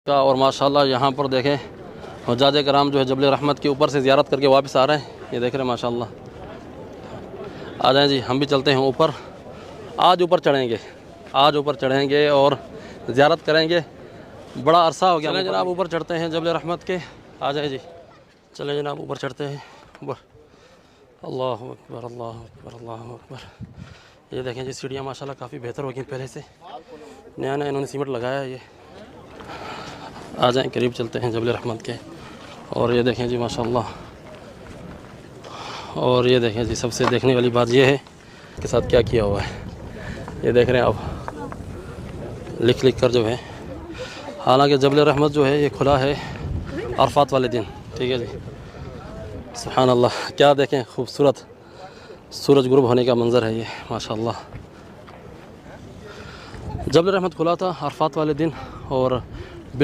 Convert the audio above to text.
का। और माशाल्लाह यहाँ पर देखें हुज्जाज कराम जो है जबल रहमत के ऊपर से ज़ियारत करके वापस आ रहे हैं। ये देख रहे हैं माशाल्लाह। आ जाएँ जी, हम भी चलते हैं ऊपर। आज ऊपर चढ़ेंगे और ज़ियारत करेंगे। बड़ा अरसा हो गया। चलें जनाब ऊपर चढ़ते हैं जबल रहमत के। आ जाए जी, चलें जनाब ऊपर चढ़ते हैं ऊपर। अल्लाहु अकबर, अल्लाहु अकबर, अल्लाहु अकबर। ये देखें जी सीढ़ियाँ माशाल्लाह काफ़ी बेहतर हो गई पहले से। नया नया इन्होंने सीमेंट लगाया है ये। आ जाएँ करीब चलते हैं जबल रहमत के। और ये देखें जी माशाल्लाह। और ये देखें जी सबसे देखने वाली बात ये है के साथ क्या किया हुआ है। ये देख रहे हैं आप, लिख कर जो है। हालांकि जबल रहमत जो है ये खुला है अरफात वाले दिन। ठीक है जी, सुभान अल्लाह। क्या देखें खूबसूरत सूरज गुरूब होने का मंज़र है ये माशाल्लाह। जबल रहमत खुला था अरफात वाले दिन और